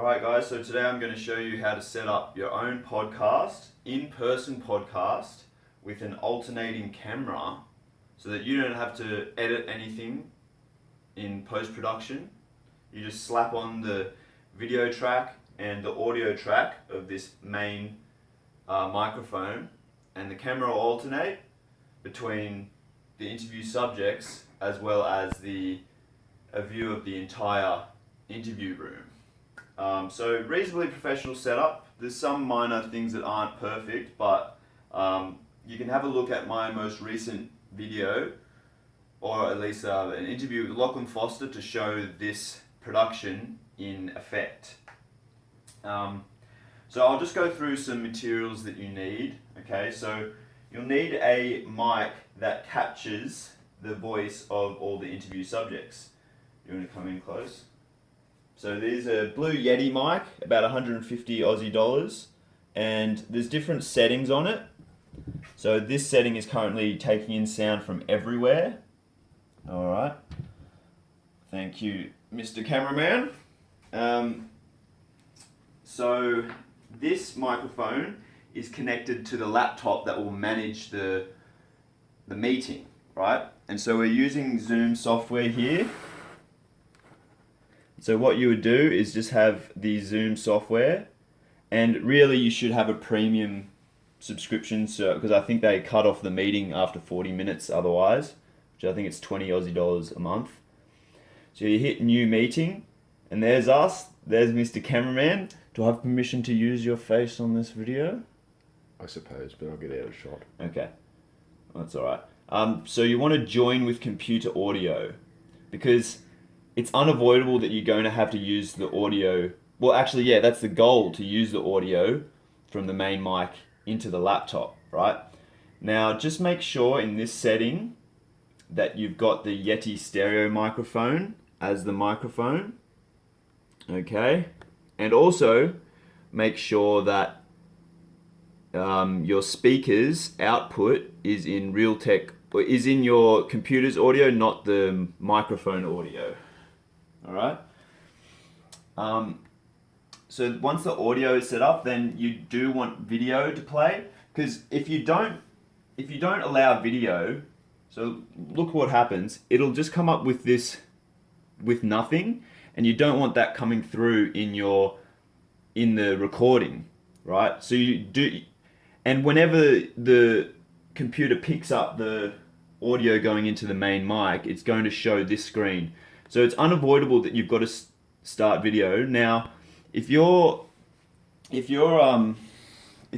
Alright guys, so today I'm going to show you how to set up your own podcast, in-person podcast, with an alternating camera so that you don't have to edit anything in post-production. You just slap on the video track and the audio track of this main microphone, and the camera will alternate between the interview subjects as well as a view of the entire interview room. So reasonably professional setup. There's some minor things that aren't perfect, but you can have a look at my most recent video, or at least an interview with Lachlan Foster, to show this production in effect. So I'll just go through some materials that you need. Okay, so you'll need a mic that captures the voice of all the interview subjects. You want to come in close? So there's a Blue Yeti mic, about 150 Aussie dollars, and there's different settings on it. So this setting is currently taking in sound from everywhere. Alright. Thank you, Mr. Cameraman. So this microphone is connected to the laptop that will manage the meeting, right? And so we're using Zoom software here. So what you would do is just have the Zoom software, and really you should have a premium subscription, so because I think they cut off the meeting after 40 minutes otherwise, which I think it's 20 Aussie dollars a month. So you hit new meeting, and there's us, there's Mr. Cameraman. Do I have permission to use your face on this video? I suppose, but I'll get out of shot. Okay, that's alright. So you want to join with computer audio, because it's unavoidable that you're going to have to use the audio. Well, actually, yeah, that's the goal, to use the audio from the main mic into the laptop, right? Now, just make sure in this setting that you've got the Yeti stereo microphone as the microphone, okay? And also, make sure that your speaker's output is in Realtek, or is in your computer's audio, not the microphone audio. Alright. So once the audio is set up, then you do want video to play, because if you don't allow video, so look what happens. It'll just come up with this, with nothing, and you don't want that coming through in the recording, right? So you do, and whenever the computer picks up the audio going into the main mic, it's going to show this screen. So it's unavoidable that you've got to start video. Now, if your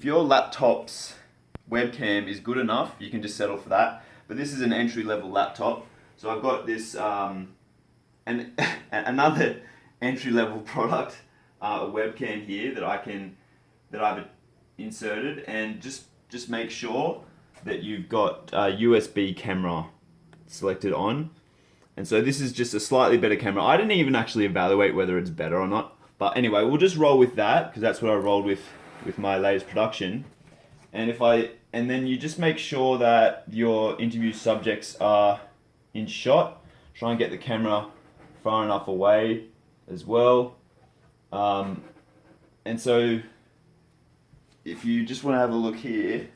laptop's webcam is good enough, you can just settle for that. But this is an entry-level laptop, so I've got this and another entry-level product, a webcam here that I've inserted, and just make sure that you've got a USB camera selected on. And so this is just a slightly better camera. I didn't even actually evaluate whether it's better or not. But anyway, we'll just roll with that, because that's what I rolled with my latest production. And then you just make sure that your interview subjects are in shot. Try and get the camera far enough away as well. And so if you just want to have a look here,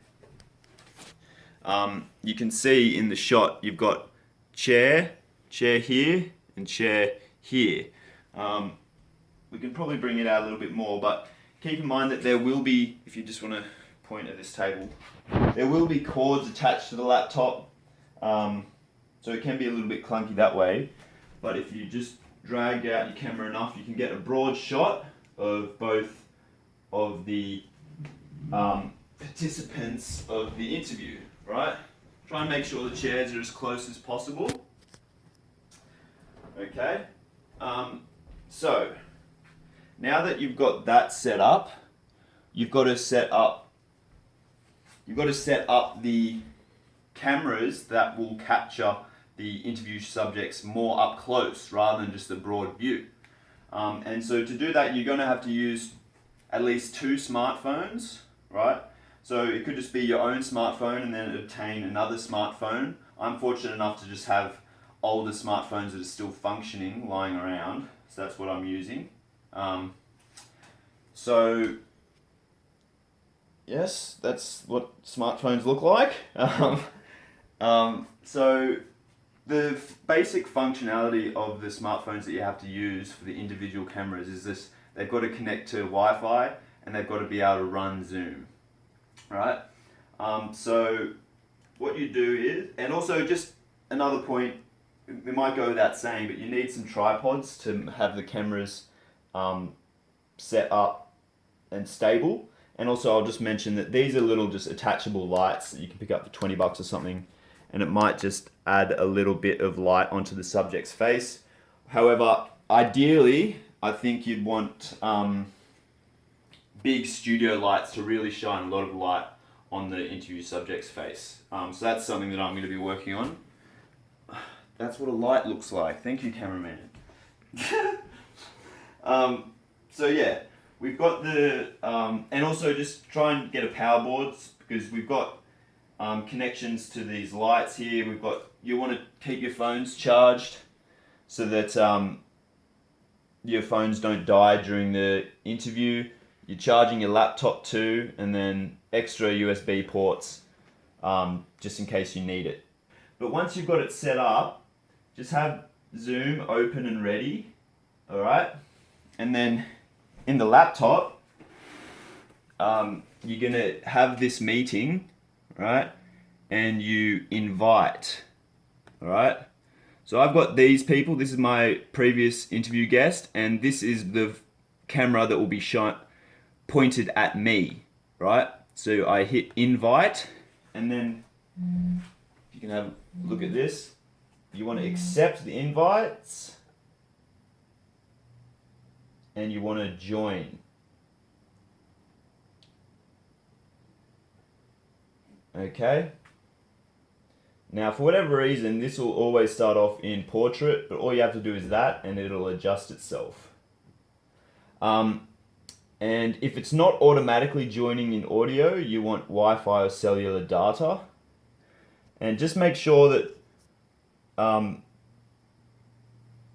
you can see in the shot you've got chair here, and chair here. We can probably bring it out a little bit more, but keep in mind that there will be, if you just want to point at this table, there will be cords attached to the laptop, so it can be a little bit clunky that way. But if you just drag out your camera enough, you can get a broad shot of both of the participants of the interview, right? Try and make sure the chairs are as close as possible. Okay, so now that you've got that set up, you've got to set up the cameras that will capture the interview subjects more up close rather than just a broad view. And so to do that, you're going to have to use at least 2 smartphones, right? So it could just be your own smartphone and then obtain another smartphone. I'm fortunate enough to just have older smartphones that are still functioning lying around, so that's what I'm using. So yes, that's what smartphones look like. So the basic functionality of the smartphones that you have to use for the individual cameras is this: they've got to connect to Wi-Fi and they've got to be able to run Zoom, right? So what you do is, and also just another point, it might go without saying, but you need some tripods to have the cameras set up and stable. And also I'll just mention that these are little just attachable lights that you can pick up for $20 or something, and it might just add a little bit of light onto the subject's face. However, ideally, I think you'd want big studio lights to really shine a lot of light on the interview subject's face. So that's something that I'm going to be working on. That's what a light looks like. Thank you, cameraman. So yeah, we've got the, and also just try and get a power board, because we've got connections to these lights here. We've got, you want to keep your phones charged so that your phones don't die during the interview. You're charging your laptop too, and then extra USB ports just in case you need it. But once you've got it set up, just have Zoom open and ready, alright? And then in the laptop, you're going to have this meeting, right? And you invite, alright? So I've got these people. This is my previous interview guest, and this is the camera that will be pointed at me, right? So I hit invite, and then you can have a look at this. You want to accept the invites, and you want to join. Okay. Now, for whatever reason, this will always start off in portrait, but all you have to do is that, and it'll adjust itself. And if it's not automatically joining in audio, you want Wi-Fi or cellular data. And just make sure that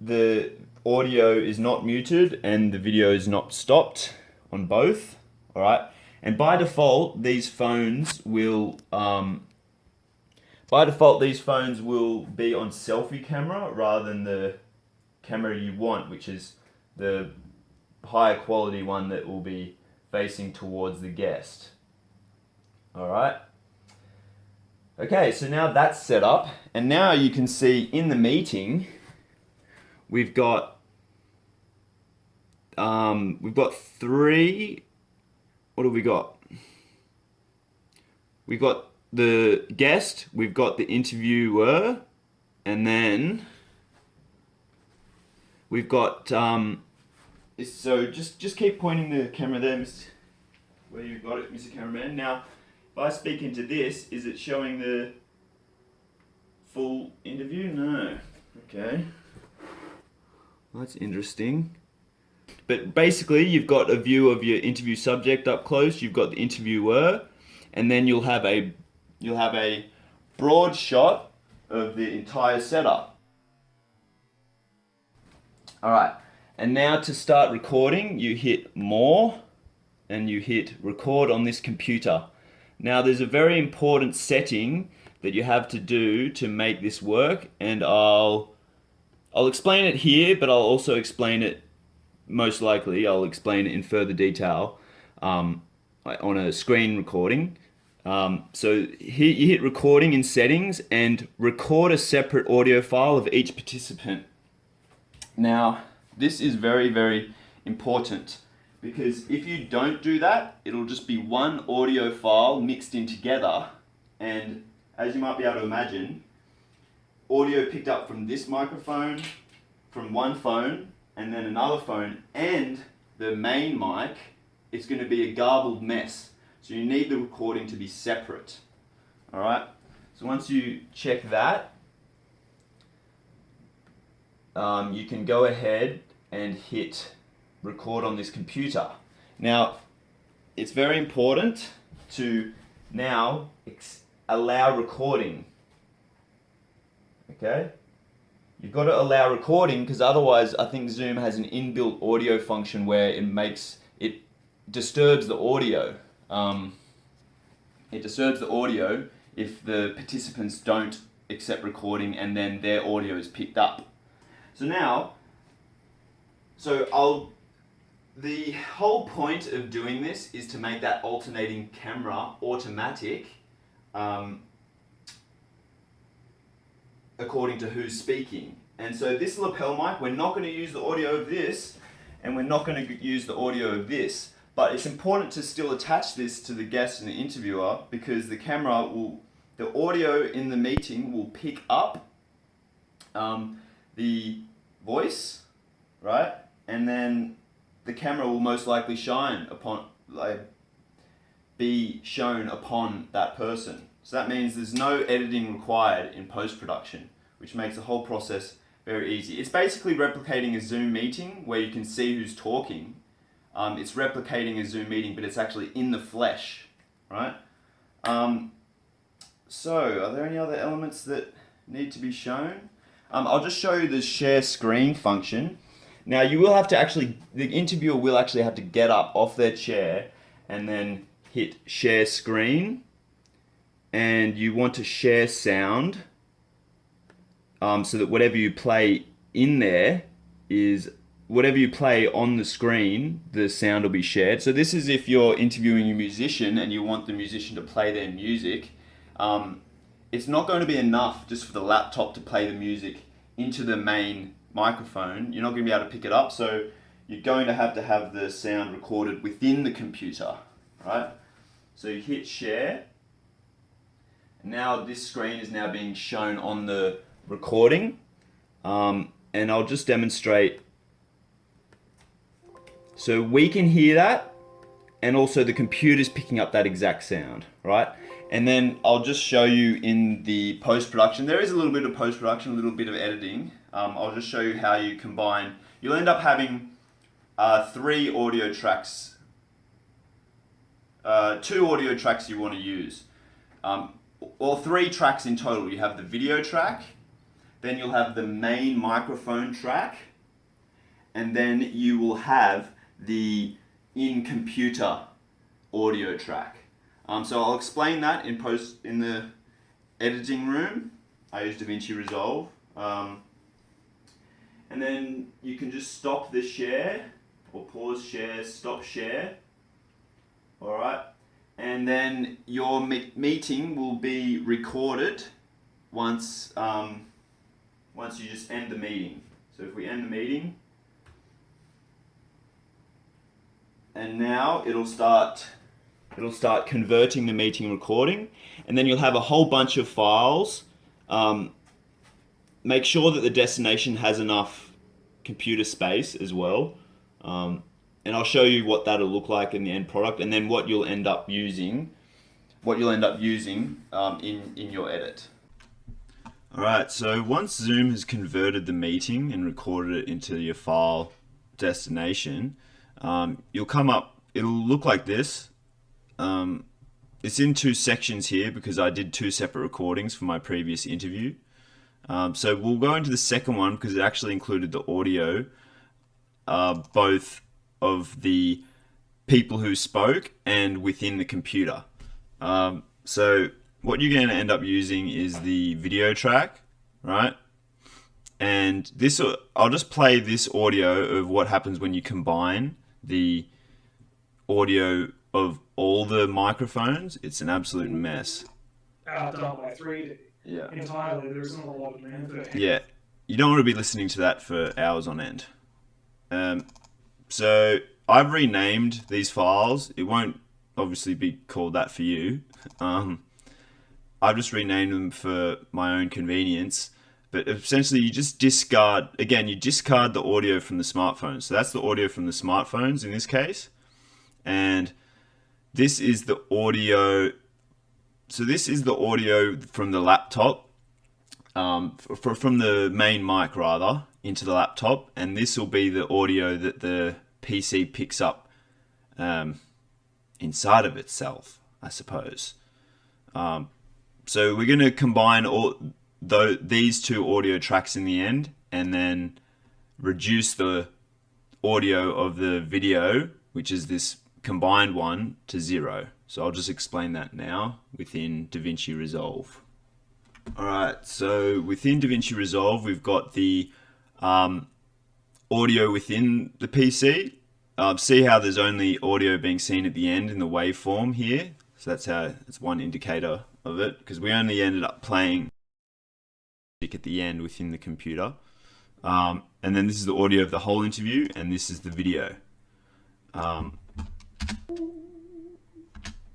the audio is not muted and the video is not stopped on both. All right. And by default, these phones will be on selfie camera rather than the camera you want, which is the higher quality one that will be facing towards the guest. All right. Okay, so now that's set up, and now you can see in the meeting we've got three. What have we got? We've got the guest, we've got the interviewer, and then we've got so just keep pointing the camera there, where you got it, Mr. Cameraman. Now, if I speak into this, is it showing the full interview? No. Okay. Well, that's interesting. But basically, you've got a view of your interview subject up close. You've got the interviewer, and then you'll have a broad shot of the entire setup. All right. And now to start recording, you hit more and you hit record on this computer. Now there's a very important setting that you have to do to make this work, and I'll explain it here, but I'll also explain it, most likely I'll explain it in further detail on a screen recording. So here you hit recording in settings and record a separate audio file of each participant. Now, this is very, very important, because if you don't do that, it'll just be one audio file mixed in together, and as you might be able to imagine, audio picked up from this microphone, from one phone, and then another phone, and the main mic, it's going to be a garbled mess. So you need the recording to be separate. Alright? So once you check that, you can go ahead and hit record on this computer. Now, it's very important to now allow recording. Okay? You've got to allow recording, because otherwise I think Zoom has an inbuilt audio function where it makes it disturbs the audio. It disturbs the audio if the participants don't accept recording and then their audio is picked up. The whole point of doing this is to make that alternating camera automatic, according to who's speaking. And so this lapel mic, we're not going to use the audio of this, and we're not going to use the audio of this. But it's important to still attach this to the guest and the interviewer, because the audio in the meeting will pick up the voice, right? And then the camera will most likely be shown upon that person. So that means there's no editing required in post-production, which makes the whole process very easy. It's basically replicating a Zoom meeting where you can see who's talking. It's replicating a Zoom meeting, but it's actually in the flesh, right? So, are there any other elements that need to be shown? I'll just show you the share screen function. Now, the interviewer will actually have to get up off their chair and then hit share screen. And you want to share sound, so that whatever you play in there whatever you play on the screen, the sound will be shared. So this is if you're interviewing a musician and you want the musician to play their music. It's not going to be enough just for the laptop to play the music into the main microphone. You're not going to be able to pick it up, so you're going to have the sound recorded within the computer, right? So you hit share. Now this screen is now being shown on the recording, and I'll just demonstrate. So we can hear that, and also the computer's picking up that exact sound, right? And then I'll just show you in the post-production. There is a little bit of post-production, a little bit of editing. I'll just show you how you combine. You'll end up having 3 audio tracks, 2 audio tracks you want to use. Or 3 tracks in total. You have the video track, then you'll have the main microphone track, and then you will have the in-computer audio track. So I'll explain that in the editing room. I use Davinci Resolve. And then you can just stop the share, or pause share, stop share. Alright. And then your meeting will be recorded once you just end the meeting. So if we end the meeting, and now it'll start converting the meeting recording, and then you'll have a whole bunch of files. Make sure that the destination has enough computer space as well. And I'll show you what that'll look like in the end product, and then what you'll end up using in your edit. Alright, so once Zoom has converted the meeting and recorded it into your file destination, you'll come up, it'll look like this. It's in 2 sections here because I did 2 separate recordings for my previous interview. So we'll go into the second one because it actually included the audio, both of the people who spoke and within the computer. So what you're going to end up using is the video track, right? And this, I'll just play this audio of what happens when you combine the audio of all the microphones. It's an absolute mess. Outdone by 3D. Yeah. Entirely, there isn't a lot of demand for it. Yeah. You don't want to be listening to that for hours on end. So I've renamed these files. It won't obviously be called that for you. I've just renamed them for my own convenience. But essentially you just discard the audio from the smartphones. So that's the audio from the smartphones in this case. And this is the audio. So this is the audio from the laptop, from the main mic rather, into the laptop. And this will be the audio that the PC picks up inside of itself, I suppose. So we're going to combine these 2 audio tracks in the end, and then reduce the audio of the video, which is this combined one to 0. So I'll just explain that now within Davinci Resolve. Alright, so within Davinci Resolve, we've got the audio within the PC. See how there's only audio being seen at the end in the waveform here? So that's one indicator of it, because we only ended up playing at the end within the computer. And then this is the audio of the whole interview, and this is the video.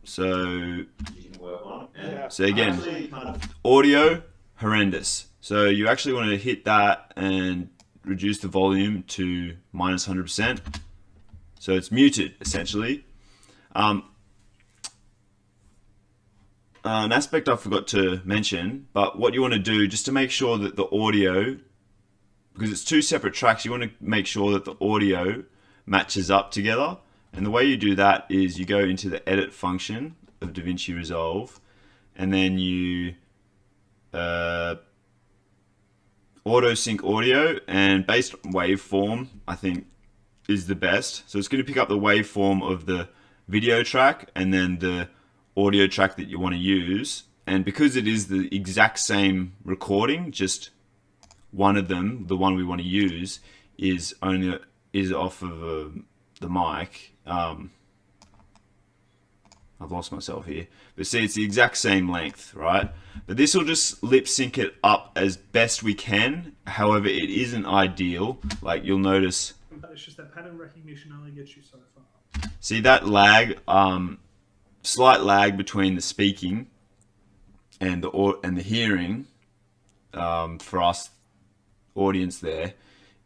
So you can work on it. So again, audio, horrendous. So you actually want to hit that and reduce the volume to minus 100%. So it's muted, essentially. An aspect I forgot to mention, but what you want to do, just to make sure that the audio, because it's two separate tracks, you want to make sure that the audio matches up together. And the way you do that is you go into the edit function of Davinci Resolve, and then you auto sync audio, and based on waveform, I think is the best. So it's going to pick up the waveform of the video track and then the audio track that you want to use. And because it is the exact same recording, just one of them, the one we want to use, is off of the mic. I've lost myself here, but see, it's the exact same length, right? But this will just lip sync it up as best we can. However, it isn't ideal. Like, you'll notice, It's just that pattern recognition only gets you so far. see that lag, slight lag between the speaking and the hearing, for us audience there,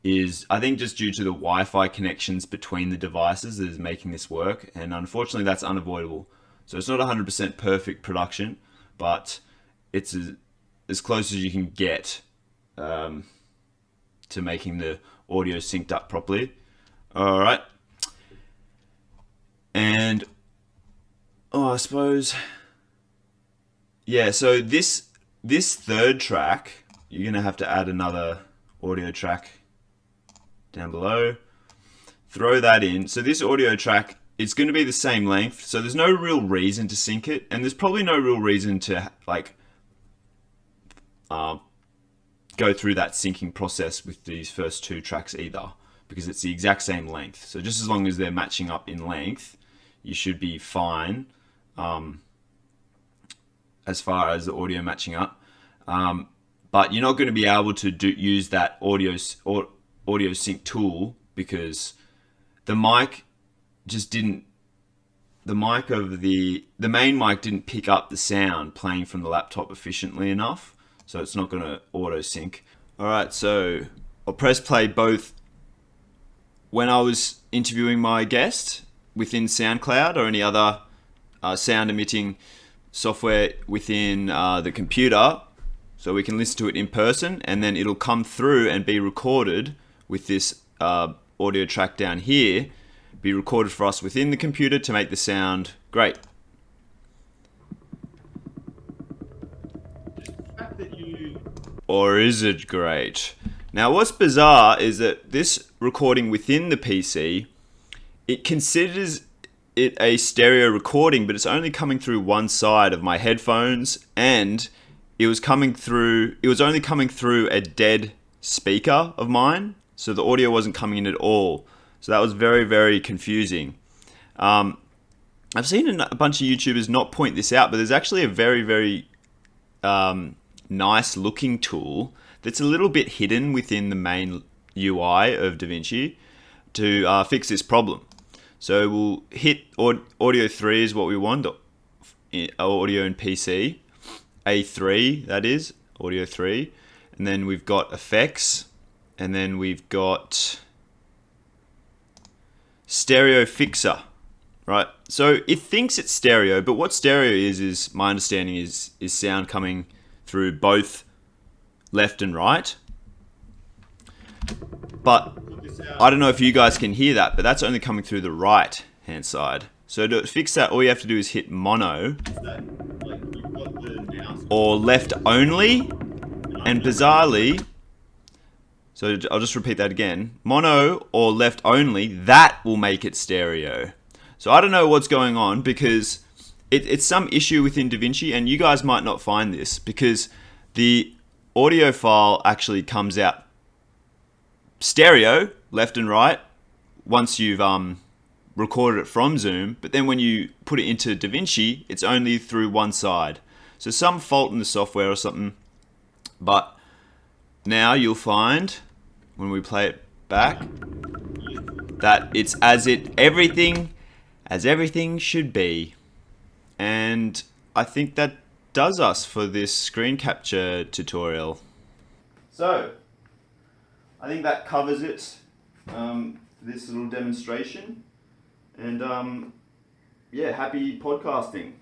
is, I think, just due to the Wi-Fi connections between the devices that is making this work, and unfortunately that's unavoidable. So it's not 100% perfect production, but it's as close as you can get to making the audio synced up properly. Alright. And I suppose, yeah, so this third track, you're gonna have to add another audio track down below. Throw that in. So this audio track, it's going to be the same length, so there's no real reason to sync it, and there's probably no real reason to go through that syncing process with these first two tracks either, because it's the exact same length. So just as long as they're matching up in length, you should be fine as far as the audio matching up. But you're not going to be able to use that audio sync tool because the mic just didn't, the main mic didn't pick up the sound playing from the laptop efficiently enough, so it's not going to auto sync. Alright, so I'll press play both when I was interviewing my guest within SoundCloud or any other sound emitting software within the computer, so we can listen to it in person, and then it'll come through and be recorded with this audio track down here, be recorded for us within the computer to make the sound great. Or is it great? Now what's bizarre is that this recording within the PC, it considers it a stereo recording, but it's only coming through one side of my headphones, and it was only coming through a dead speaker of mine, so the audio wasn't coming in at all. So that was very, very confusing. I've seen a bunch of YouTubers not point this out, but there's actually a very, very nice looking tool that's a little bit hidden within the main UI of Davinci to fix this problem. So we'll hit audio 3 is what we want, audio and PC, A3 that is, audio 3, and then we've got effects, and then we've got stereo fixer, right? So it thinks it's stereo, but what stereo is my understanding is sound coming through both left and right. But I don't know if you guys can hear that, but that's only coming through the right hand side. So to fix that, all you have to do is hit mono or left only, and bizarrely, so I'll just repeat that again, mono or left only, that will make it stereo. So I don't know what's going on because it's some issue within DaVinci, and you guys might not find this because the audio file actually comes out stereo, left and right, once you've recorded it from Zoom, but then when you put it into DaVinci, it's only through one side. So some fault in the software or something, but now you'll find when we play it back that it's as everything should be. And I think that does us for this screen capture tutorial. So I think that covers it for this little demonstration. And yeah, happy podcasting.